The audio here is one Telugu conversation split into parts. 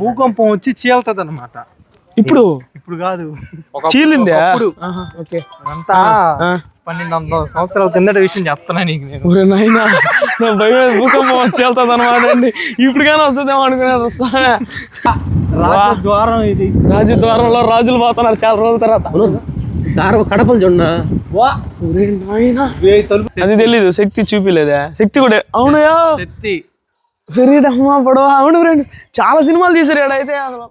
భూకంపం వచ్చి చీల్తది అనమాట. ఇప్పుడు కాదు, చీలిందా? అంతా 1200 సంవత్సరాల కిందట విషయం చెప్తున్నా నీకు నేను. భూకంపం వచ్చి వెళ్తుంది అనమాట అండి. ఇప్పుడు కానీ వస్తుందేమో అనుకున్నారు. రాజద్వారం ఇది. రాజద్వారంలో రాజులు పోతున్నారు చాలా రోజుల తర్వాత. కడపలు చూడన్నా, అది తెలీదు. శక్తి చూపిలేదా? శక్తి కూడా అవునయా, శక్తి పెరిడమ్మా పడవ. అవును ఫ్రెండ్స్, చాలా సినిమాలు తీసారు అయితే అసలు.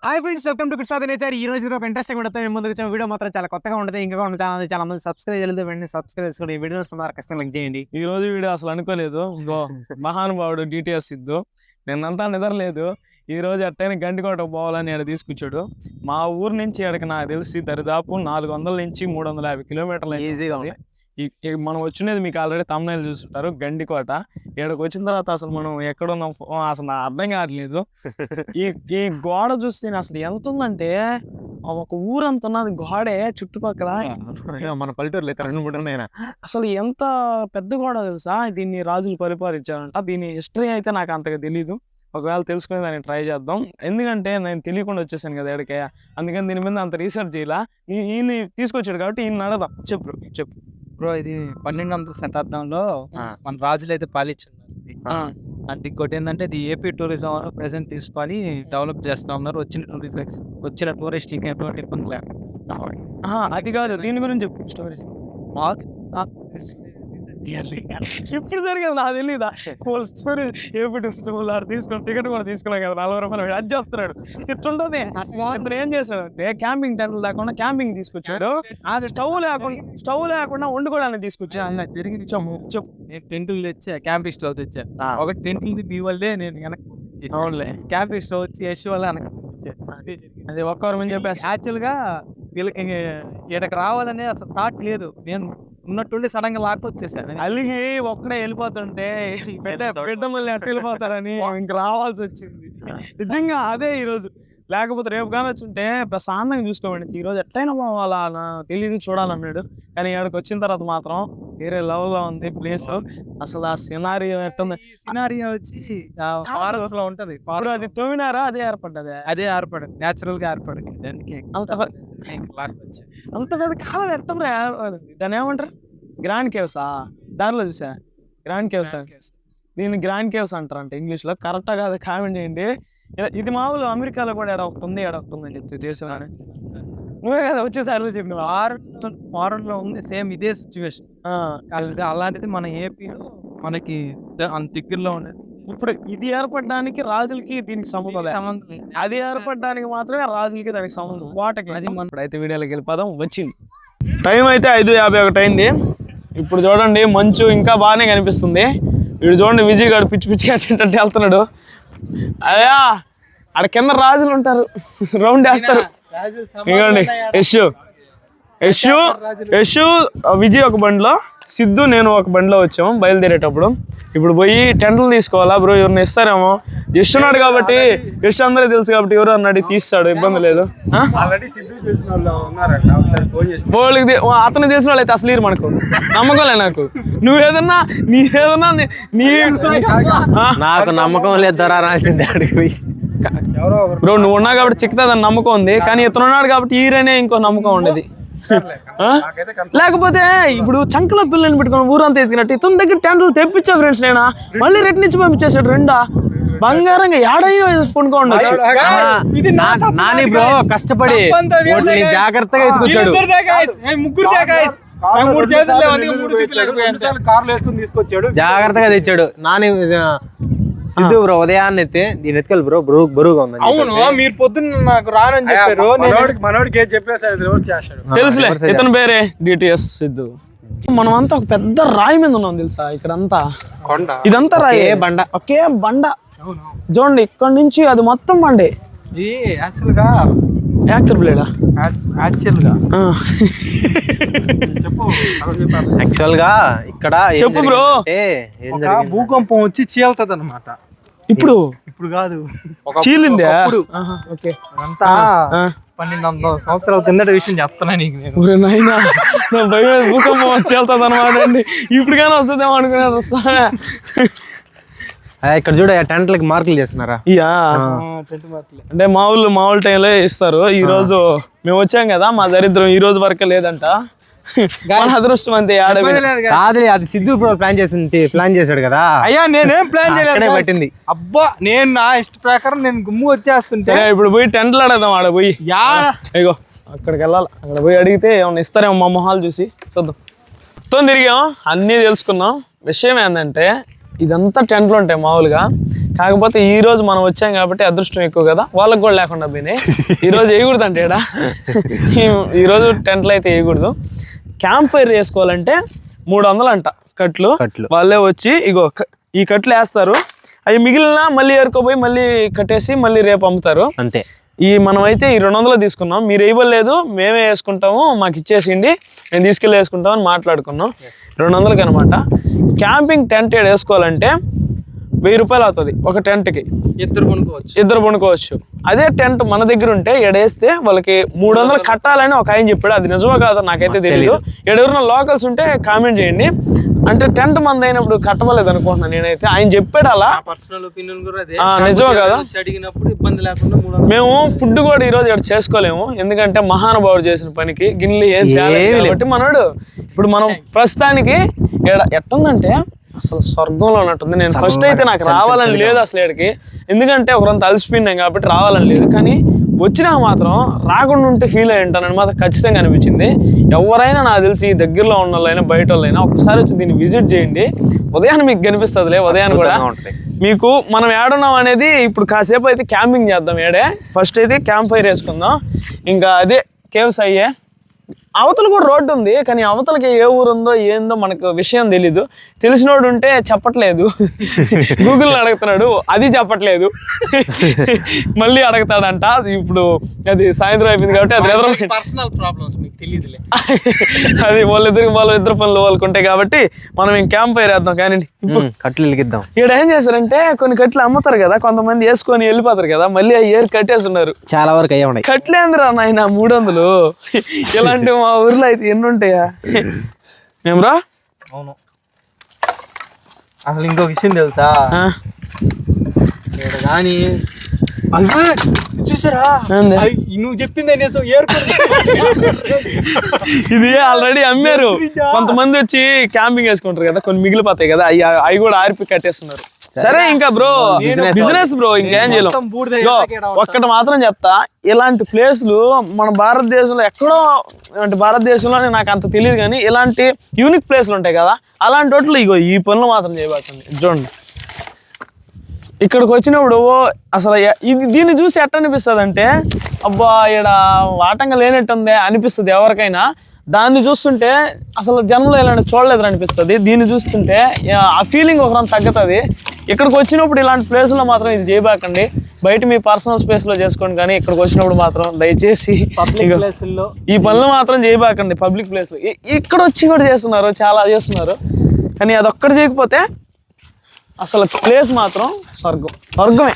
Hi friends, welcome to kids of nature. ఈ రోజు ఒక ఇంట్రెస్టింగ్ ఉంటుంది. ముందుకు వచ్చిన వీడియో మాత్రం చాలా కొత్తగా ఉంటుంది. ఇంకా ఛానల్ చాలా మంది సబ్స్క్రైబ్ చేయలేదు, వెంటనే సబ్స్క్రైబ్ చేసుకోండి. ఈ వీడియో ఖచ్చితంగా లైక్ చేయండి. ఈ రోజు వీడియో అసలు అనుకోలేదు. మహానుభావుడు DTS సిద్ధు నిన్నంతా నిద్రలేదు. ఈ రోజు ఎట్టైనా గండికోటకు పోవాలని ఇక్కడ తీసుకొచ్చాడు. మా ఊరు నుంచి ఇక్కడికి నాకు తెలిసి దరిదాపు 400 నుంచి 350 కిలోమీటర్లు ఈజీగా ఉంది. మనం వచ్చినది మీకు ఆల్రెడీ తమ్నైల్ చూస్తుంటారు, గండికోట. ఇక్కడికి వచ్చిన తర్వాత అసలు మనం ఎక్కడున్నాం అసలు అర్థం కావట్లేదు. ఈ గోడ చూస్తే అసలు ఎంత ఉందంటే ఒక ఊరంత ఉన్నది గోడే చుట్టుపక్కల. మన పల్లెటూరులో 2-3 ఉన్నాయి. అసలు ఎంత పెద్ద గోడ తెలుసా? దీన్ని రాజులు పరిపాలించారంట. దీని హిస్టరీ అయితే నాకు అంతగా తెలీదు. ఒకవేళ తెలుసుకునే దాన్ని ట్రై చేద్దాం. ఎందుకంటే నేను తెలియకుండా వచ్చేసాను కదా ఎక్కడికే, అందుకని దీని మీద అంత రీసెర్చ్ చేయాల. ఈయన తీసుకొచ్చాడు కాబట్టి ఈయన అడదాం. చెప్పు బ్రో, ఇది 12వ శతాబ్దంలో మన రాజులు అయితే పాలించున్నారు. అంటే ఇంకోటి ఏంటంటే ఇది ఏపీ టూరిజం ప్రెజెంట్ తీసుకొని డెవలప్ చేస్తా ఉన్నారు. వచ్చిన టూరిస్ట్కి ఎటువంటి ఇబ్బంది లేకుండా. అది కాదు, దీని గురించి చెప్పు స్టోరీ. ఇప్పుడు జరిగేది నాకు తెలీదా? స్టోరీ ఏపీ తీసుకుని టికెట్ కూడా తీసుకున్నాం కదా, 40 రూపాయలు అది చేస్తున్నాడు. ఇట్లుంటుంది. ఇతను ఏం చేశాడు, క్యాంపింగ్ టెంట్లు లేకుండా క్యాంపింగ్ తీసుకొచ్చాడు. స్టవ్ లేకుండా వండుకోవడానికి తీసుకొచ్చాడు. తిరిగి ఇచ్చాము. చెప్పు, టెంట్లు తెచ్చా, క్యాంపింగ్ స్టవ్ తెచ్చా. ఒక టెంట్లు మీ వల్లే నేను వెనక్కి. అవునులే, క్యాంపింగ్ స్టవ్ వచ్చి యశ్ వల్ల వెనక్కి. అది ఒక్కరు చెప్పేసి యాక్చువల్గా వీళ్ళకి ఇక్కడికి రావాలనే అసలు థాట్ లేదు. నేను ఉన్నట్టుండి సడన్ గా లాక్కొచ్చేసాను. అలిగి ఒక్కడే వెళ్ళిపోతుంటే బిడ్డ మళ్ళీ అట్ట వెళ్ళిపోతారని ఇంక రావాల్సి వచ్చింది. నిజంగా అదే ఈరోజు. లేకపోతే రేపు కానీ వచ్చుంటే ప్రశాంతంగా చూసుకోండి. ఈరోజు ఎట్లయినా పోవాలా తెలియదు, చూడాలన్నాడు. కానీ ఇక్కడికి వచ్చిన తర్వాత మాత్రం వేరే లెవెల్లో ఉంది ప్లేస్. అసలు ఆ సినారియో ఎట్టుంది. సినారియో వచ్చి ఫారెస్ట్ లో ఉంటది. అది తోమినారా? అదే ఏర్పడ్డది నేచురల్ గా ఏర్పడింది. దానికి అంత పెద్ద కాలం ఎట్టరా ఏర్పడింది? దాన్ని ఏమంటారు? గ్రాండ్ కేవ్సా? దారిలో చూసా, గ్రాండ్ కేవ్స్. దీన్ని గ్రాండ్ కేవ్స్ అంటారంట ఇంగ్లీష్ లో. కరెక్టా కాదు కామెంట్ చేయండి. ఇది మామూలు అమెరికాలో కూడా ఎడొకటి ఉంది అని చెప్తే చేసాను. నువ్వే కదా వచ్చేసారి చెప్పిన ఫారెన్ లో ఉంది సేమ్ ఇదే సిచ్యువేషన్. అలాంటిది మన ఏపీలో మనకి అంత దగ్గరలో ఉండేది. ఇప్పుడు ఇది ఏర్పడడానికి రాజులకి దీనికి సంబంధం. అది ఏర్పడడానికి మాత్రమే రాజులకి దానికి సంబంధం. వాటకి అది ఇప్పుడైతే వీడియోలోకి వెళ్ళిపోదాం. వచ్చింది టైం అయితే 5:51 అయింది. ఇప్పుడు చూడండి మంచు ఇంకా బాగానే కనిపిస్తుంది. వీడు చూడండి విజయ్ గారు పిచ్చి పిచ్చి కట్టేటట్టు వెళ్తున్నాడు. అయ్యా ఆడ కింద రాజులు ఉంటారు, రౌండ్ వేస్తారు. ఇవ్వండి యశ్ విజయ్ ఒక బండిలో, సిద్ధు నేను ఒక బండిలో వచ్చాము బయలుదేరేటప్పుడు. ఇప్పుడు పోయి టెంట్లు తీసుకోవాలా బ్రో, ఎవరిని ఇస్తారేమో. యశ్ ఉన్నాడు కాబట్టి, యశ్ అందరూ తెలుసు కాబట్టి ఎవరు అన్నాడు తీస్తాడు, ఇబ్బంది లేదు. అతను తెలిసిన వాళ్ళు అయితే అసలు మనకు నమ్మకంలే. నాకు నువ్వేదన్నా నాకు నమ్మకం లేదు దొరాల్సిందే అడిగి బ్రో. నువ్వు ఉన్నావు కాబట్టి చిక్కుతుందని నమ్మకం ఉంది, కానీ ఇతను ఉన్నాడు కాబట్టి ఈరనే ఇంకో నమ్మకం ఉండేది. లేకపోతే ఇప్పుడు చంకలో పిల్లని పెట్టుకుని ఊరంతా ఎత్తినట్టు ఇతని దగ్గర టెంట్లు తెప్పించా ఫ్రెండ్స్. నేను మళ్ళీ రెడ్ నుంచి పంపించేసాడు. రెండా బంగారంగా ఏడైనా వేసుకుంటూ నాని బ్రో కష్టపడి జాగ్రత్తగా ఎత్తుకొచ్చాడు. జాగ్రత్తగా తెచ్చాడు నాని. సిద్ధు బ్రో ఉదయాన్నే దీని ఎత్తుకెళ్ళి బ్రో బరువుగా ఉంది. అవును, మీరు పొద్దున్న నాకు రానని చెప్పారు. మనోడికి ఏం చెప్పేసాడు, తెలుసులే. ఇతని పేరే DTS సిద్ధు. మనమంతా ఒక పెద్ద రాయి మీద ఉన్నాం తెలుసా. ఇక్కడంతా ఇదంతా రాయి, బండ, ఒకే బండ. చూడండి ఇక్కడ నుంచి అది మొత్తం బండే. యాక్చువల్ గా ఇక్కడ చెప్పు బ్రో. భూకంపం వచ్చి చీల్తది అనమాట. ఇప్పుడు కాదు, చీలిందా? అంతా 1200 సంవత్సరాల కిందట విషయం చెప్తున్నా నీకు నేను. భూకంపం వచ్చి వెళ్తుంది అనమాట అండి. ఇప్పుడు కానీ వస్తుందేమో అనుకున్నారు. ఇక్కడ చూడ టెంట్లకి మార్కులు చేస్తున్నారా? ఇయా అంటే మామూలు టైంలో ఇస్తారు. ఈ రోజు మేము వచ్చాం కదా, మా దరిద్రం ఈ రోజు వరకు లేదంట. మన అదృష్టం అంతే. కాదు, అది సిద్ధు బ్రో ప్లాన్ చేశాడు కదా. అయ్యా నేనేం ప్లాన్ చేయలేదు, పట్టింది. అబ్బా నేను నా ఇష్ట ప్రకారం నేను గుమ్ము వచ్చేస్తుంటే ఇప్పుడు పోయి టెంట్లు అడదాం. ఆడ పోయి అయ్యో అక్కడికి వెళ్ళాలి. అక్కడ పోయి అడిగితే ఏమన్నా ఇస్తారేమో మా మొహాలు చూసి. చూద్దాం. మొత్తం తిరిగాం, అన్నీ తెలుసుకున్నాం. విషయం ఏంటంటే ఇదంతా టెంట్లు ఉంటాయి మామూలుగా. కాకపోతే ఈ రోజు మనం వచ్చాం కాబట్టి అదృష్టం ఎక్కువ కదా, వాళ్ళకి కూడా లేకుండా పోయినాయి. ఈరోజు వేయకూడదు అంటే ఈరోజు టెంట్లు అయితే వేయకూడదు. క్యాంప్ ఫైర్ చేసుకోవాలంటే 300 అంట కట్లు. వాళ్ళే వచ్చి ఇగో ఈ కట్లు వేస్తారు. అవి మిగిలిన మళ్ళీ ఏరుకోపోయి మళ్ళీ కట్టేసి మళ్ళీ రేపు అమ్ముతారు అంతే. మనమైతే ఈ 200 తీసుకున్నాం. మీరు వేయలేదు, మేమే వేసుకుంటాము, మాకు ఇచ్చేసిండి, మేము తీసుకెళ్ళి వేసుకుంటాం అని మాట్లాడుకున్నాం. 200కి అనమాట. క్యాంపింగ్ టెంట్ వేసుకోవాలంటే 1000 రూపాయలు అవుతుంది ఒక టెంట్కి. ఇద్దరు కొనుక్కోవచ్చు. అదే టెంట్ మన దగ్గర ఉంటే ఎడేస్తే వాళ్ళకి 300 కట్టాలని ఒక ఆయన చెప్పాడు. అది నిజమో కాదో నాకైతే తెలియదు. ఎవరైనా లోకల్స్ ఉంటే కామెంట్ చేయండి. అంటే టెంట్ మంది అయినప్పుడు కట్టవలేదు అనుకుంటున్నాను నేనైతే. ఆయన చెప్పాడు అలా. నిజమో కదా. మేము ఫుడ్ కూడా ఈరోజు ఇక్కడ చేసుకోలేము, ఎందుకంటే మహానుభావుడు చేసిన పనికి గిన్నెలు ఏం తేలేదు కాబట్టి. మనోడు ఇప్పుడు మనం ప్రస్తుతానికి ఎట్టుందంటే అసలు స్వర్గంలో ఉన్నట్టుంది. నేను ఫస్ట్ అయితే నాకు రావాలని లేదు అసలు ఇక్కడికి, ఎందుకంటే ఒకరంత అలసిపోయినాం కాబట్టి రావాలని లేదు. కానీ వచ్చినా మాత్రం రాకుండా ఉంటే ఫీల్ అయ్యి ఉంటానని మాత్రం ఖచ్చితంగా అనిపించింది. ఎవరైనా నాకు తెలిసి దగ్గరలో ఉన్న వాళ్ళైనా బయట వాళ్ళైనా ఒకసారి వచ్చి దీన్ని విజిట్ చేయండి. ఉదయాన్ని మీకు కనిపిస్తుందిలే, ఉదయాన్ని కూడా మీకు మనం ఏడున్నాం అనేది. ఇప్పుడు కాసేపు అయితే క్యాంపింగ్ చేద్దాం ఏడే. ఫస్ట్ అయితే క్యాంప్ ఫైర్ వేసుకుందాం. ఇంకా అదే కేవ్స్ అయ్యే అవతల కూడా రోడ్డు ఉంది, కానీ అవతలకి ఏ ఊరు ఉందో ఏందో మనకు విషయం తెలీదు. తెలిసినోడు ఉంటే చెప్పట్లేదు, గూగుల్ని అడుగుతున్నాడు, అది చెప్పట్లేదు, మళ్ళీ అడుగుతాడంట. ఇప్పుడు అది సాయంత్రం అయిపోయింది కాబట్టి అది పర్సనల్ ప్రాబ్లమ్స్ మీకు తెలియదులే. అది వాళ్ళిద్దరు పనులు వాళ్ళకు ఉంటాయి కాబట్టి మనం ఇంక క్యాంప్ ఫైర్ వేద్దాం. కానీ కట్లు వెలిగిద్దాం. ఇక్కడ ఏం చేస్తారంటే కొన్ని కట్లు అమ్ముతారు కదా, కొంతమంది వేసుకొని వెళ్ళిపోతారు కదా, మళ్ళీ ఆ ఏరు కట్టేసి ఉన్నారు. చాలా వరకు అయ్యే ఉన్నాయి. కట్లేందిరా నాయన 300. ఇలాంటి మా ఊర్లో అయితే ఎన్ని ఉంటాయా మేమ్రా? అవును. అసలు ఇంకో విషయం తెలుసా, కానీ చూసారా నువ్వు చెప్పింది ఇది ఆల్రెడీ అమ్మారు. కొంతమంది వచ్చి క్యాంపింగ్ వేసుకుంటారు కదా, కొన్ని మిగిలిపోతాయి కదా, అవి కూడా ఆర్పి కట్టేస్తున్నారు. సరే ఇంకా బ్రో బిజినెస్ బ్రో, ఇంకేం చేయలేం. ఒక్కటి మాత్రం చెప్తా, ఇలాంటి ప్లేస్లు మన భారతదేశంలో ఎక్కడో, అంటే భారతదేశంలో నాకు అంత తెలియదు కానీ ఇలాంటి యూనిక్ ప్లేస్లు ఉంటాయి కదా, అలాంటి వాటిలో ఇగో ఈ పనులు మాత్రం చేయబోతుంది. చూడండి ఇక్కడికి వచ్చినప్పుడు అసలు దీన్ని చూసి ఎట్ట అనిపిస్తుంది అంటే, అబ్బా ఇక్కడ వాటంగా లేనట్టుందే అనిపిస్తుంది ఎవరికైనా. దాన్ని చూస్తుంటే అసలు జన్మలో ఇలాంటి చూడలేదు అనిపిస్తుంది. దీన్ని చూస్తుంటే ఆ ఫీలింగ్ ఒకరంత తగ్గుతుంది. ఇక్కడికి వచ్చినప్పుడు ఇలాంటి ప్లేస్లో మాత్రం ఇది చేయబాకండి. బయట మీ పర్సనల్ స్పేస్లో చేసుకోండి, కానీ ఇక్కడికి వచ్చినప్పుడు మాత్రం దయచేసి ఈ పనులు మాత్రం చేయబాకండి పబ్లిక్ ప్లేస్లో. ఇక్కడ వచ్చి కూడా చేస్తున్నారు, చాలా చేస్తున్నారు, కానీ అదొక్కటి చేయకపోతే అసలు ప్లేస్ మాత్రం స్వర్గమే.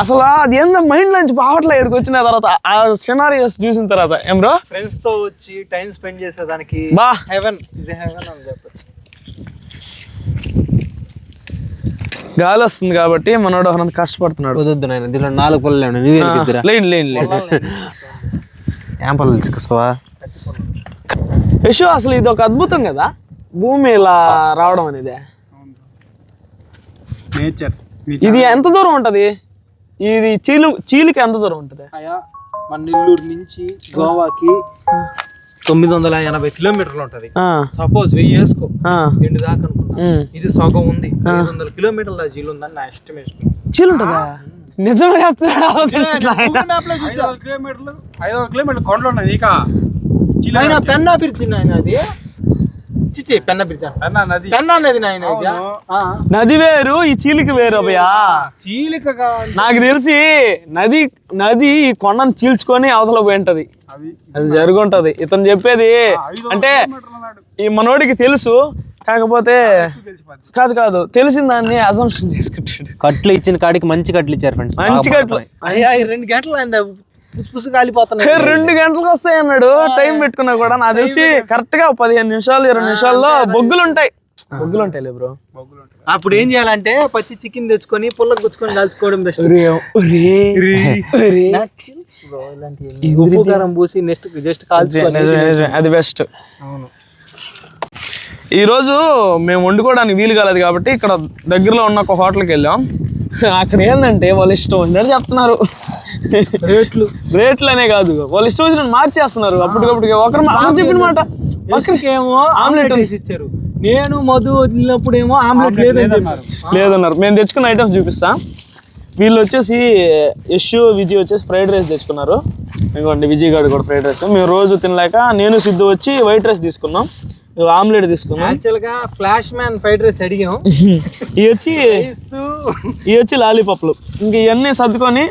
అసలు అది ఏందో మైండ్ నుంచి బావట్లే. ఇక్కడికి వచ్చిన తర్వాత ఆ సినారియోస్ చూసిన తర్వాత ఏం బ్రో, ఫ్రెండ్స్ తో వచ్చి టైం స్పెండ్ చేసేదానికి బా హెవెన్ అని చెప్పచ్చు. గాలి వస్తుంది కాబట్టి మనోడు ఒక కష్టపడుతున్నాడు. వద్దు నాయన, దీనిలో 4 పళ్ళు లేని ఏం పళ్ళు తీసుకొస్తావా యశు? అసలు ఇది ఒక అద్భుతం కదా, భూమి ఇలా రావడం అనేది. నేచర్. ఇది ఎంత దూరం ఉంటది? ఇది చీలికి ఎంత దూరం ఉంటది? మన నెల్లూరు నుంచి గోవాకి 980 కిలోమీటర్లు ఉంటది. సపోజ్ 1000 వేసుకో, 2 దాకా అనుకుంటా. ఇది సగం ఉంది, 500 కిలోమీటర్ల చీలు ఉందని నా ఎస్టిమేషన్. చీలు ఉంటదా? నిజమే చెప్తున్నాడు. 500 కిలోమీటర్లు కొండలు ఉన్నాయి. ఇక పెన్నా పిలిచింది ఆయన, అది నది వేరు, ఈ చీలిక వేరు అభయా. చీలిక నాకు తెలిసి నది ఈ కొండను చీల్చుకొని అవతల పోయి ఉంటది. అది జరుగుంటది. ఇతను చెప్పేది అంటే ఈ మనోడికి తెలుసు, కాకపోతే కాదు తెలిసిన దాన్ని అజంప్షన్ చేసుకుంటాడు. కట్లు ఇచ్చిన కాడికి మంచి కట్లు ఇచ్చారు ఫ్రెండ్స్, మంచి కట్లు. 2 గంటలు అయిందా కాలిపోతున్నాయి. 2 గంటలకు వస్తాయి అన్నాడు. టైం పెట్టుకున్నా కూడా నాకు తెలిసి కరెక్ట్ గా 15 నిమిషాలు 20 నిమిషాల్లో బొగ్గులు ఉంటాయి. లే బ్రో, అప్పుడు ఏం చేయాలంటే పచ్చి చికెన్ తెచ్చుకొని పుల్లకి గుచ్చుకొని కాల్చుకోవడం బెస్ట్. ఉప్పు కారం పూసి నెక్స్ట్ జస్ట్ కాల్చుకోవాలి, అది బెస్ట్. అవును. ఈరోజు మేము వండుకోవడానికి వీలు కాలేదు కాబట్టి ఇక్కడ దగ్గరలో ఉన్న ఒక హోటల్కి వెళ్ళాం. అక్కడ ఏంటంటే వాళ్ళు ఇష్టం వచ్చినట్టు చెప్తున్నారు. రేట్లు అనే కాదు, వాళ్ళు ఇష్టం వచ్చినట్టు మార్చేస్తున్నారు అప్పటికప్పుడు. ఒకరు చెప్పిన మాట ఏమో ఆమ్లెట్ వేసి ఇచ్చారు, నేను మధు వదిలినప్పుడు ఏమో ఆమ్లెట్ లేదన్నారు. మేము తెచ్చుకున్న ఐటమ్స్ చూపిస్తా. వీళ్ళు వచ్చేసి యశ్ విజయ్ వచ్చేసి ఫ్రైడ్ రైస్ తెచ్చుకున్నారు. ఇదిగోండి విజయ్ గారు కూడా ఫ్రైడ్ రైస్. మేము రోజు తినలేక నేను సిద్ధు వచ్చి వైట్ రైస్ తీసుకున్నాం, ఆమ్లెట్ తీసుకున్నాం. యాక్చువల్ గా ఫ్లాష్ మ్యాన్ ఫ్రైడ్ రైస్ అడిగాం, ఇవి వచ్చి లాలీపాప్లు. ఇంక ఇవన్నీ సర్దుకొని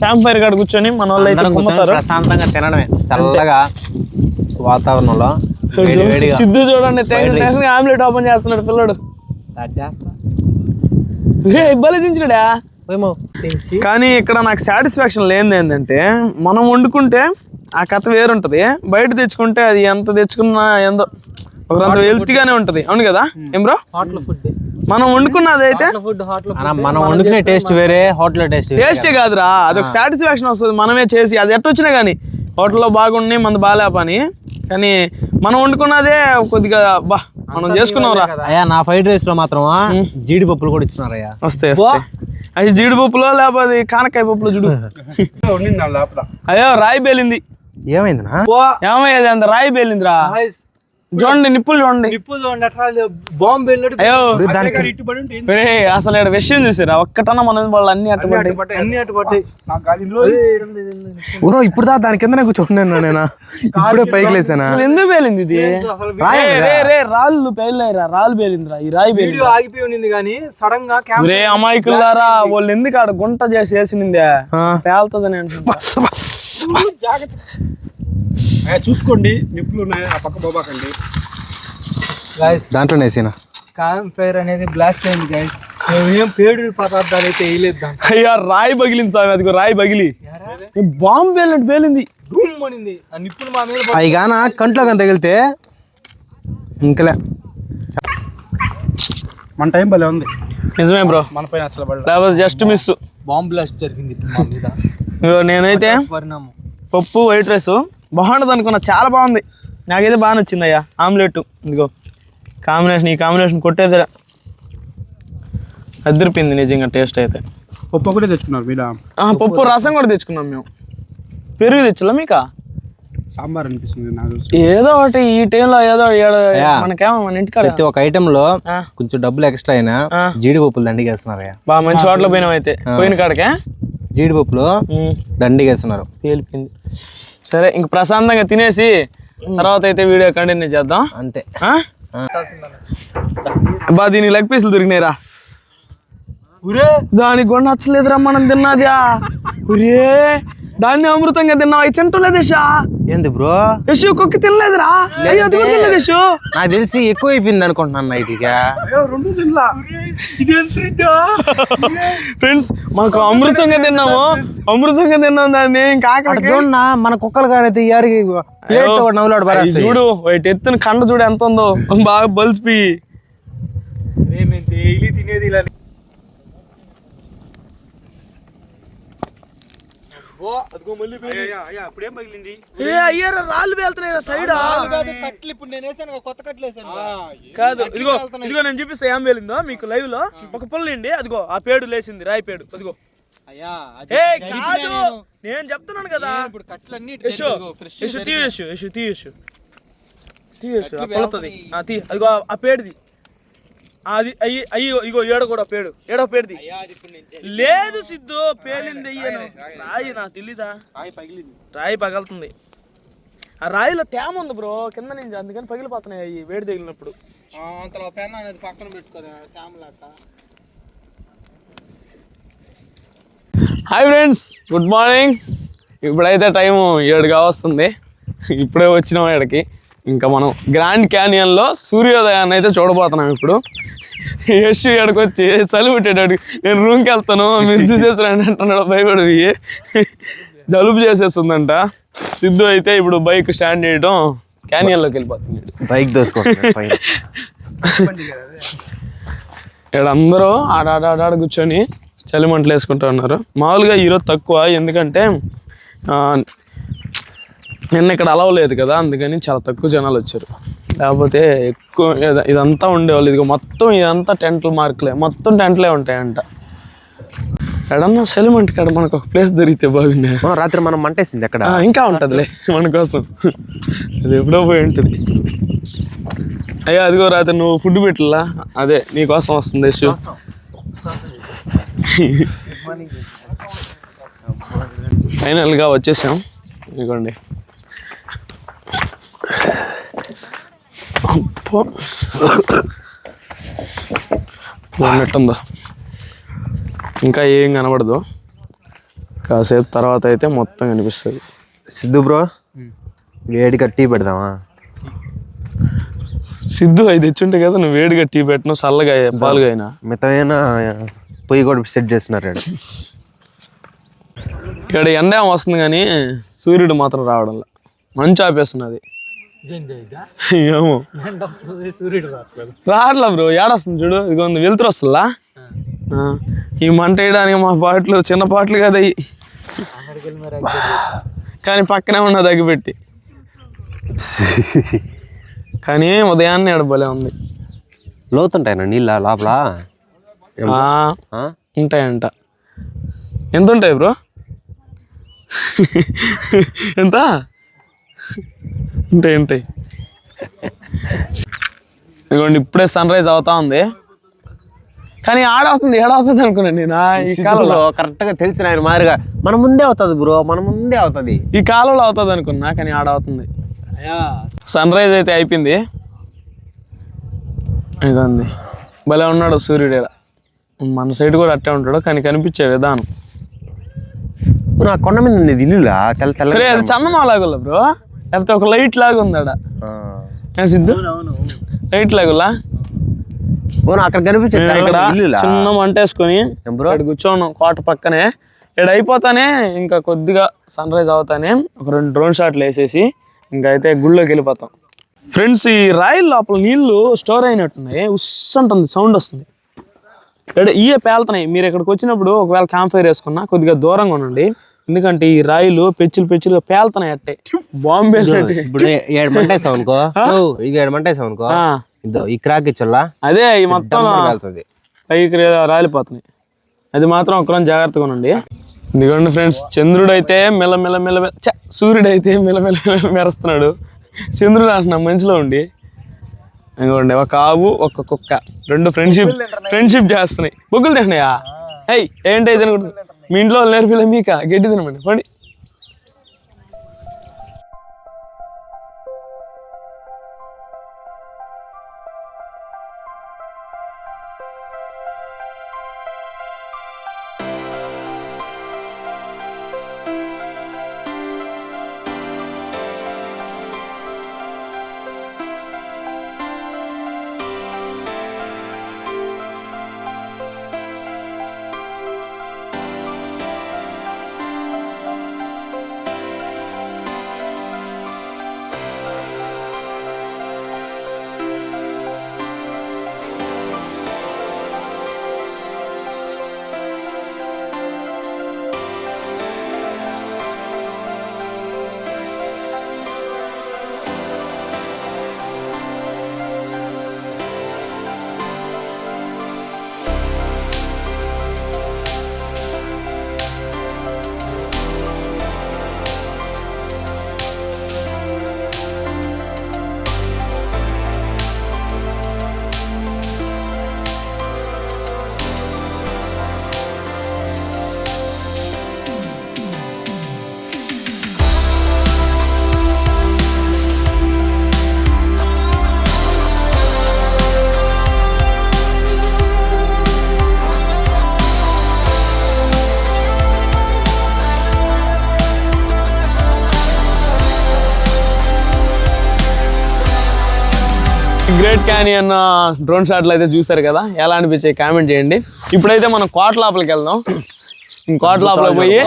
క్యాంప్ ఫైర్ కాడ కూర్చొని మన వాళ్ళు అయితే ప్రశాంతంగా తినడమే చల్లగా వాతావరణంలో. సిద్ధు చూడండి ఆమ్లెట్ ఓపెన్ చేస్తున్నాడు పిల్లడు, బలిచించాడా. కానీ ఇక్కడ నాకు సాటిస్ఫాక్షన్ లేనిది ఏంటంటే మనం వండుకుంటే ఆ కథ వేరుంటది, బయట తెచ్చుకుంటే అది ఎంత తెచ్చుకున్నా ఏందో ఒకరంత హెల్తీగానే ఉంటది. అవును కదా ఏం బ్రో? మనం వండుకున్నది అయితే మనం వండుకునే టేస్ట్ వేరే, హోటల్ టేస్టే కాదురా, అదొక సాటిస్ఫాక్షన్ వస్తుంది మనమే చేసి. అది ఎట్టొచ్చినా కానీ హోటల్లో బాగుండి మన బాగా పని, కానీ మనం వండుకున్నదే కొద్దిగా బా మనం చేసుకున్నాం రా. అయ్యా నా ఫ్రైడ్ రైస్ లో మాత్రం జీడిపప్పులు కూడా ఇచ్చినారయ్యా. వస్తాయి అది జీడిపప్పులో లేకపోతే కానకాయ పప్పులో చూడు. అయ్యో రాయి పేలింది. ఏమైంది ఏమయ్యేది అంత రాయి పేలిందిరా. చూడండి నిప్పులు చూడండి, బాంబు. అయ్యో అసలు ఇక్కడ విషయం చూసారా, ఒక్కటన్నా మన వాళ్ళు అన్ని అట్టుబడ్డాయి. ఇప్పుడు దాని కిందనే కూర్చోండి నేను, ఇప్పుడే పైకి లేసానా. అసలు ఎందుకు పేలింది ఇది? రాళ్ళు పేలినాయిరా, రాళ్ళు పేలిందిరా. ఈ రాయి పేలింది ఆగిపోయి ఉంది కానీ సడన్ గా రే అమాయకులారా, వాళ్ళు ఎందుకు ఆడ గుంట చేసి వేసిందే పేలుతుందని అంటున్నా. చూసుకోండి నిప్పులు ఉన్నాయి ఆ పక్క పోబాకండి. దాంట్లోనే వేసినా క్యాంప్ ఫైర్ అనేది బ్లాస్ట్ అయింది గైస్. ఏం పేడు పదార్థాలు అయితే వేయలేదు. అయ్యా రాయి పగిలింది సార్, అది రాయి పగిలి బాంబు పేలినట్టు పేలింది. ఆ నిప్పులు మా మీద అవి గాన కంట్లో కానీ తగిలితే ఇంకలే. మన టైం భలే ఉంది. నిజమే బ్రో, మన పైన అసలు లేకపోతే జస్ట్ మిస్. బాంబ్ బ్లాస్ట్ జరిగింది మా మీద. నేనైతే పరిణామం పప్పు వైట్ రైస్ బాగుంటుంది అనుకున్నా, చాలా బాగుంది. నాకైతే బాగా నచ్చింది అయ్యా. ఆమ్లెట్ ఇదిగో కాంబినేషన్, ఈ కాంబినేషన్ కొట్టేది అదిరిపోయింది నిజంగా. టేస్ట్ అయితే పప్పు ఒకటే తెచ్చుకున్నారు మీరు? పప్పు రసం కూడా తెచ్చుకున్నాం మేము. పెరుగు తెచ్చలా మీకా? సాంబార్ అనిపిస్తుంది నాకు. ఏదో ఒకటి ఈ టైంలో ఏదో మనకేమో మన ఇంటికాడ ప్రతి ఒక్క ఐటమ్ లో కొంచెం డబ్బులు ఎక్స్ట్రా అయినా జీడిపప్పులు దండిగేస్తున్నారు. బాగా మంచి వాటిలో పోయినాం అయితే. పోయిన కాడకే జీడిపప్పులు దండిగేస్తున్నారు. పేలిపోయింది. సరే ఇంక ప్రశాంతంగా తినేసి తర్వాత అయితే వీడియో కంటిన్యూ చేద్దాం అంతే. బా దీనికి లెగ్ పీసులు దొరికినాయిరా. దానికి కూడా నచ్చలేదురా మనం తిన్నదా. ఒరే దాన్ని అమృతంగా తిన్నావు, అవి తింటలేదేశా. ఏంది బ్రో యశు కుక్క తినలేదురా. అయ్యో అది కూడా తినలేదు యశు. నాకు తెలిసి ఎక్కువ అయిపోయింది అనుకుంటున్నాను ఇదిగా. ఫ్రెండ్స్ మాకు అమృతంగా తిన్నాము, అమృతంగా తిన్నాం దాన్ని. ఇంకా మన కుక్కలు కానీ నవ్వులాడు చూడు వాటి ఎత్తున కండ చూడు ఎంత ఉందో, బాగా బలిసిపి. తినేది ఇలా రాళ్ళు పేలుతున్నాయి సైడ్. కట్లు ఇప్పుడు నేను వేసాను, కొత్త కట్లు వేసాను కాదు. ఇదిగో ఇదిగో నేను చూపిస్తా ఏం పేలిందో మీకు లైవ్ లో. ఒక పుల్లండి అదిగో ఆ పేడు లేసింది, రాయి పేడు. అదిగో నేను చెప్తున్నాను కదా. అదిగో ఆ పేడుది, అది ఇగో ఏడో కూడా పేడు, ఏడో పేడుది లేదు సిద్ధు. పేలింది అయ్యాను రాయి, నాకు తెలీదా. రాయి పగలుతుంది. ఆ రాయిలో తేమ ఉంది బ్రో కింద నుంచి, అందుకని పగిలిపోతున్నాయి అవి వేడి తగిలినప్పుడు. పక్కన పెట్టుకోదా తేమలాక. Hi friends, good morning. ఇప్పుడైతే టైము 7 వస్తుంది. ఇప్పుడే వచ్చినాం ఇక్కడికి. ఇంకా మనం గ్రాండ్ క్యానియన్లో సూర్యోదయాన్ని అయితే చూడబోతున్నాం ఇప్పుడు. యశ్ ఇక్కడికి వచ్చి చలి పెట్టేటాడు, నేను రూమ్కి వెళ్తాను మీరు చూసేసారండి అంటున్నాడు. భయపడి జలుబు చేసేస్తుందంట. సిద్ధు అయితే ఇప్పుడు బైక్ స్టాండ్ చేయడం క్యానియన్లోకి వెళ్ళిపోతున్నాడు. బైక్ దోసుకో ఇక్కడ అందరూ ఆడ కూర్చొని చలిమంటలు వేసుకుంటూ ఉన్నారు. మామూలుగా ఈరోజు తక్కువ, ఎందుకంటే నిన్న ఇక్కడ అలవలేదు కదా, అందుకని చాలా తక్కువ జనాలు వచ్చారు. లేకపోతే ఎక్కువ ఇదంతా ఉండేవాళ్ళు. ఇదిగో మొత్తం ఇదంతా టెంట్లు మార్కులే, మొత్తం టెంట్లే ఉంటాయంట. ఎక్కడన్నా సెలిమెంట్ కాడ మనకు ఒక ప్లేస్ దొరికితే బాగుండే. రాత్రి మనం మంటేసింది అక్కడ, ఇంకా ఉంటుందిలే మన కోసం, అది ఎప్పుడో పోయి ఉంటుంది. అయ్యో అదిగో రాత్రి నువ్వు ఫుడ్ పెట్టలా, అదే నీకోసం వస్తుంది యశు. ఫైనల్గా వచ్చేసాం, ఇదిగోండి. ఉన్నట్టుందా, ఇంకా ఏం కనబడదు, కాసేపు తర్వాత అయితే మొత్తం కనిపిస్తుంది. సిద్ధు బ్రో వేడిగా టీ పెడదామా? సిద్ధు అవి తెచ్చుంటే కదా నువ్వు వేడిగా టీ పెట్టినావు, చల్లగా పాలుగా అయినా. మితమైన పొయ్యి కూడా సెట్ చేస్తున్నారు. ఇక్కడ ఎండ ఏమో వస్తుంది కానీ సూర్యుడు మాత్రం రావడంలా, మంచి ఆపేస్తున్నది. ఏమో రావట్లా బ్రో, ఏడొస్తుంది చూడు, ఇదిగో వెలుతురు వస్తుందా. ఈ మంట వేయడానికి మా పాటలు చిన్న పాటలు కదా అవి, కానీ పక్కనే ఉన్నది అగిపెట్టి. కానీ ఉదయాన్నే భలే ఉంది. లోతుంటాయినా నీళ్ళ లోపల? ఉంటాయంట. ఎంత ఉంటాయి బ్రో? ఎంత ఉంటాయి. ఇదిగోండి ఇప్పుడే సన్ రైజ్ అవుతా ఉంది, కానీ ఏడవుతుంది అనుకున్నాను నేను. ఈ కాలంలో కరెక్ట్ గా తెలిసిన ఆయన మాదిరిగా మన ముందే అవుతుంది బ్రో, మన ముందే అవుతుంది. ఈ కాలంలో అవుతుంది అనుకున్నా, కానీ ఆడవుతుంది. సన్ రైజ్ అయితే అయిపోయింది. ఇదండి భలే ఉన్నాడు సూర్యుడు. మన సైడ్ కూడా అట్టే ఉంటాడు, కానీ కనిపించే విధానం. నా కొండ మీద ఉండేది ఇల్లులా తెల్ల తెల్ల, అది చందమాలాగుల్లా బ్రో, లేకపోతే ఒక లైట్ లాగా ఉందాడ. సిద్ధు లైట్ లాగులా అక్కడ కనిపించేది చిన్న మంట వేసుకొని ఇక్కడ కూర్చోన్నాం కోట పక్కనే. ఇక్కడ అయిపోతానే ఇంకా కొద్దిగా సన్ రైజ్ అవుతానే ఒక 2 డ్రోన్ షాట్లు వేసేసి ఇంకా అయితే గుళ్ళోకి వెళ్ళిపోతాం. ఫ్రెండ్స్, ఈ రాయిల లోపల నీళ్లు స్టోర్ అయినట్టున్నాయి, ఉస్సంటుంది, సౌండ్ వస్తుంది. ఇవే పేలుతున్నాయి. మీరు ఇక్కడికి వచ్చినప్పుడు ఒకవేళ క్యాంప్ ఫైర్ వేసుకున్నా కొద్దిగా దూరంగా ఉండండి, ఎందుకంటే ఈ రాయిలు పెచ్చులుగా పేలుతున్నాయి. అట్టే బాంబే ఇప్పుడు 7 మంట వేసావు అనుకో, 7 మంట వేసావు అనుకో, ఈ క్రాక్ ఇచ్చల్లా అదే ఈ మొత్తం పైకి రాలిపోతున్నాయి. అది మాత్రం ఒకరోజు జాగ్రత్తగా ఉండండి. ఇదిగోండి ఫ్రెండ్స్, చంద్రుడు అయితే సూర్యుడు అయితే మెల్లమెల్ల మెరుస్తున్నాడు. చంద్రుడు అంటున్నా మంచిలో ఉండి. ఇదిగోండి ఒక ఆవు ఒక కుక్క 2 ఫ్రెండ్షిప్ చేస్తున్నాయి. బొగ్గులు తింటున్నాయా? ఏంటి తినకూడదు, మీ ఇంట్లో నేర్పిలే మీక గడ్డి తినమండి పండి. గ్రేట్ క్యానియన్ డ్రోన్ షాట్లు అయితే చూసారు కదా, ఎలా అనిపించాయి కామెంట్ చేయండి. ఇప్పుడైతే మనం కోట లోపలికి వెళ్దాం. కోట లోపలికి పోయి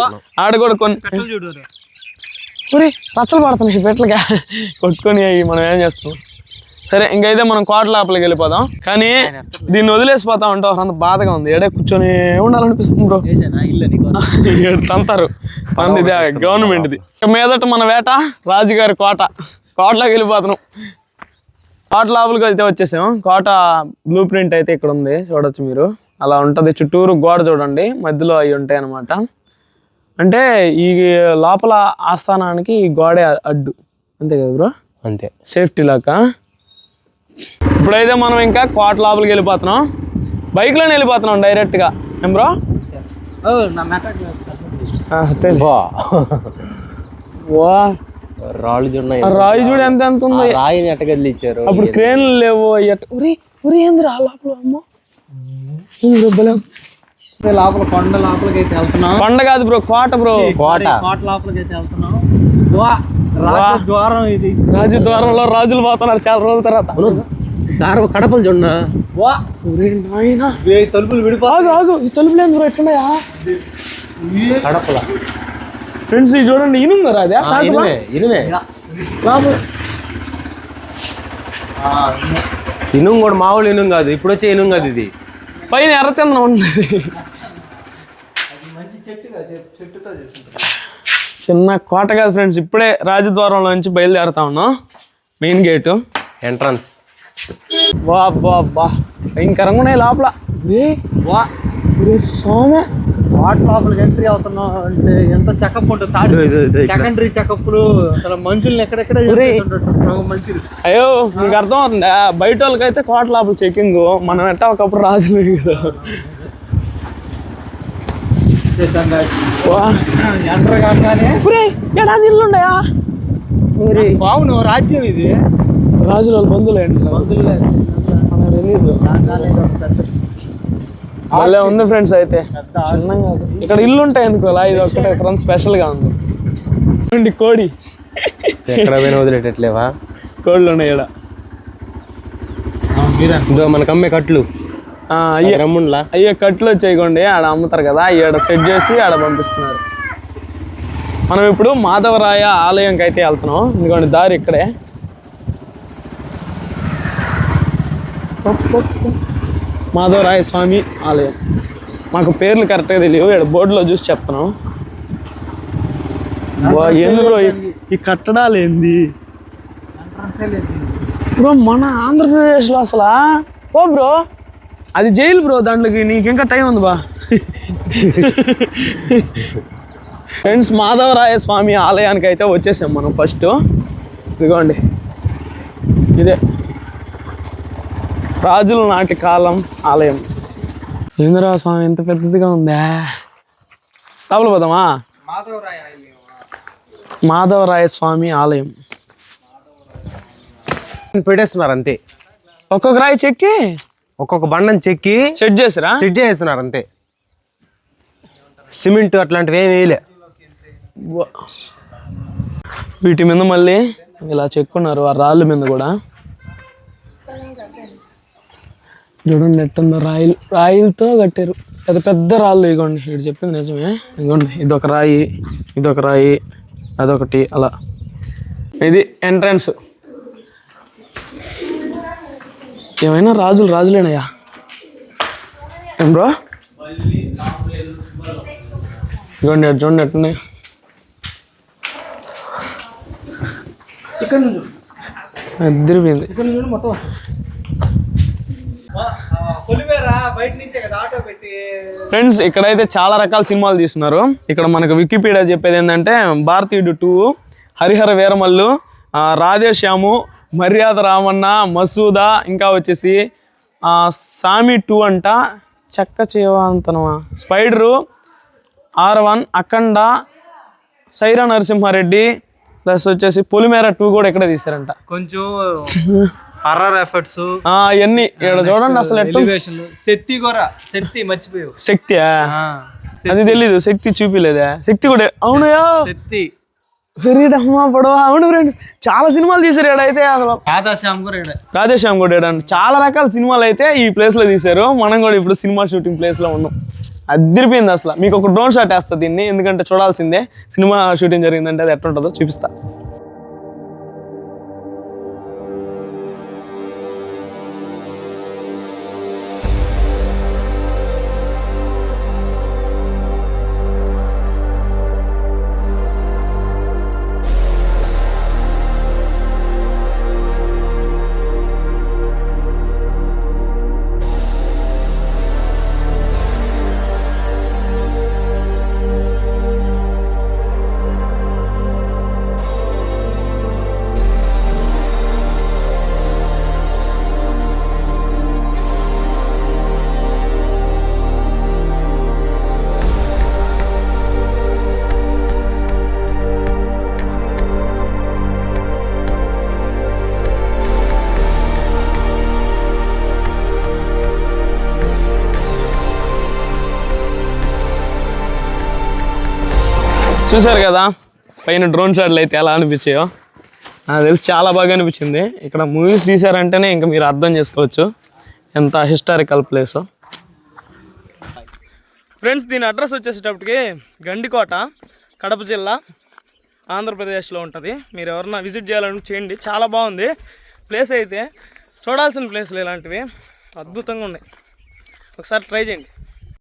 ఆడ కూడా కొన్ని రచ్చలు పడుతున్నాయి పెట్లుగా కొట్టుకొని మనం ఏం చేస్తాం. సరే ఇంకైతే మనం కోట లోపలికి వెళ్ళిపోదాం. కానీ దీన్ని వదిలేసిపోతా ఉంటాం, అంత బాధగా ఉంది. ఎడే కూర్చొని ఉండాలనిపిస్తుంది బ్రో. తంతారు మంది గవర్నమెంట్ది. మీదట మన వేట రాజుగారి కోటలోకి వెళ్ళిపోతున్నాం. కోట లోపలికి అయితే వచ్చేసాం. కోట బ్లూ ప్రింట్ అయితే ఇక్కడ ఉంది, చూడొచ్చు మీరు. అలా ఉంటుంది, చుట్టూరు గోడ చూడండి, మధ్యలో అవి ఉంటాయి అన్నమాట. అంటే ఈ లోపల ఆస్థానానికి ఈ గోడే అడ్డు, అంతే కదా బ్రో? అంతే, సేఫ్టీ లాగా. ఇప్పుడైతే మనం ఇంకా కోట లోపలికి వెళ్ళిపోతున్నాం. బైక్లోనే వెళ్ళిపోతున్నాం డైరెక్ట్గా. ఏం బ్రో? రాళ్ళు చూడండి, రాయి చూడు ఎంత ఉంది. రాయిని ఎట్ట కదిలిచ్చారు. అప్పుడు క్రేన్లు లేవు. ఉరి ఏంది రా లోపల? అమ్మో లోపల కొండ లోపలికి అయితే వెళ్తున్నాం. కొండ కాదు బ్రో, కోట బ్రో. కోట లోపలికి అయితే వెళ్తున్నాం. రాజద్వారం ఇది. రాజద్వారంలో రాజులు పోతున్నారు చాలా రోజుల తర్వాత. కడపలు చూడ తలుపులు విడిపో. ఆగు, ఈ తలుపులు ఏంది బ్రో ఎట్లున్నాయా? కడపల ఫ్రెండ్స్ ఇది చూడండి, ఇనుందా అదే? ఇనుం కూడా మామూలు ఇనుం కాదు, ఇప్పుడు వచ్చే ఇనుం కాదు ఇది. పైన ఎర్రచందనం ఉంది. చిన్న కోట కాదు ఫ్రెండ్స్. ఇప్పుడే రాజద్వారంలో నుంచి బయలుదేరుతా ఉన్నాం. Main gate entrance. బా భయంకరంగా ఉన్నాయి లోపల. సోమే వాట్ లోపలికి ఎంట్రీ అవుతున్నాం అంటే ఎంత చెకప్ ఉంటుంది. సెకండరీ చెకప్లు అసలు మనుషుల్ని ఎక్కడెక్కడ మంచిది. అయ్యో నీకు అర్థం అవుతుందా? బయట వాళ్ళకైతే కోట లోపల చెకింగ్, మనం ఎట్టా ఒకప్పుడు రాజులే కదా. ఎంటర్ కాగానే ఎడా నీళ్ళు ఉన్నాయా? బావును రాజ్యం ఇది. రాజుల వాళ్ళ బంధువులేండి, తెలీదు. భలే ఉంది ఫ్రెండ్స్. అయితే చిన్నగా ఇక్కడ ఇల్లు ఉంటాయి అనుకోవాలా, ఇది ఒక్కటే ఫ్రెండ్స్ స్పెషల్గా ఉంది. కోడి ఎక్కడ పోయినా వదిలేటట్లేవా? కోళ్ళు ఉన్నాయి ఇక్కడ. మనకు అమ్మే కట్లు అయ్యే కట్లు వచ్చేయకండి, ఆడ అమ్ముతారు కదా, ఈడ సెట్ చేసి ఆడ పంపిస్తున్నారు. మనం ఇప్పుడు మాధవరాయ ఆలయంకి అయితే వెళ్తున్నాం. ఎందుకంటే దారి ఇక్కడే. మాధవరాయ స్వామి ఆలయం. మాకు పేర్లు కరెక్ట్గా తెలియవు, ఇక్కడ బోర్డులో చూసి చెప్తున్నాం. ఏంది బ్రో ఈ కట్టడాలు ఏంది బ్రో? మన ఆంధ్రప్రదేశ్లో అసలు బ్రో అది జైలు బ్రో, దాంట్లోకి నీకు ఇంకా టైం ఉంది బా. ఫ్రెండ్స్ మాధవరాయ స్వామి ఆలయానికి అయితే వచ్చేసాం మనం. ఫస్ట్ ఇదిగోండి, ఇదే రాజుల నాటి కాలం ఆలయం. ఏంద్రా స్వామి ఎంత పెద్దదిగా ఉందా? లోపల పోదామా? మాధవరాయ స్వామి ఆలయం పెట్టేస్తున్నారు అంతే. ఒక్కొక్క రాయి చెక్కి ఒక్కొక్క బండని చెక్కి సెట్ చేసిరా, సెట్ చేస్తున్నారు అంతే. సిమెంట్ అట్లాంటివి ఏమి వేయలే. వీటి మీద మళ్ళీ ఇలా చెక్కున్నారు, ఆ రాళ్ళ మీద కూడా చూడండి ఎట్టుందో. రాయిలతో కట్టారు, పెద్ద పెద్ద రాళ్ళు. ఇగోండి ఇక్కడ చెప్పింది నిజమే. ఇగోండి ఇదొక రాయి, ఇదొక రాయి, అదొకటి అలా. ఇది ఎంట్రన్స్. ఏమైనా రాజులేనయ్యా? ఏం బ్రో? ఇగోండి అటు చూడండి ఎట్టున్నాయి. అద్దరిపోయింది. ఫ్రెండ్స్ ఇక్కడైతే చాలా రకాల సినిమాలు తీస్తున్నారు. ఇక్కడ మనకు వికీపీడియా చెప్పేది ఏంటంటే భారతీయుడు 2, హరిహర వీరమల్లు, రాధేశ్యాము, మర్యాద రామన్న, మసూదా, ఇంకా వచ్చేసి సామి 2 అంట, చెక్క చేవంతనమా, స్పైడరు, R1, అఖండ, సైరా నరసింహారెడ్డి, ప్లస్ వచ్చేసి పొలిమేర 2 కూడా ఎక్కడ తీశారంట. కొంచెం హర్రర్ ఎఫర్ట్స్ అవన్నీ ఇక్కడ చూడండి. అసలు శక్తి కూడా, శక్తి మర్చిపోయావు. శక్తి అది తెలీదు, శక్తి చూపిలేదా? శక్తి కూడా అవునయా, శక్తి వెరీడమ్మా పడవ. అవును ఫ్రెండ్స్ చాలా సినిమాలు తీశారు ఇక్కడ. అసలు రాధేశ్యామ్ కూడా చాలా రకాల సినిమాలు అయితే ఈ ప్లేస్ లో తీశారు. మనం కూడా ఇప్పుడు సినిమా షూటింగ్ ప్లేస్ లో ఉన్నాం. అదిరిపోయింది అసలు. మీకు ఒక డ్రోన్ షాట్ వేస్తా దీన్ని, ఎందుకంటే చూడాల్సిందే సినిమా షూటింగ్ జరిగిందంటే. అది ఎట్లా ఉంటుందో చూపిస్తా. చూసారు కదా పైన డ్రోన్ షాట్లు అయితే ఎలా అనిపించాయో. నాకు తెలిసి చాలా బాగా అనిపించింది. ఇక్కడ మూవీస్ తీశారంటేనే ఇంకా మీరు అర్థం చేసుకోవచ్చు ఎంత హిస్టారికల్ ప్లేసో. ఫ్రెండ్స్, దీని అడ్రస్ వచ్చేసేటప్పటికి గండికోట, కడప జిల్లా, ఆంధ్రప్రదేశ్లో ఉంటుంది. మీరు ఎవరన్నా విజిట్ చేయాలని చేయండి, చాలా బాగుంది ప్లేస్. అయితే చూడాల్సిన ప్లేస్లు ఇలాంటివి అద్భుతంగా ఉన్నాయి, ఒకసారి ట్రై చేయండి.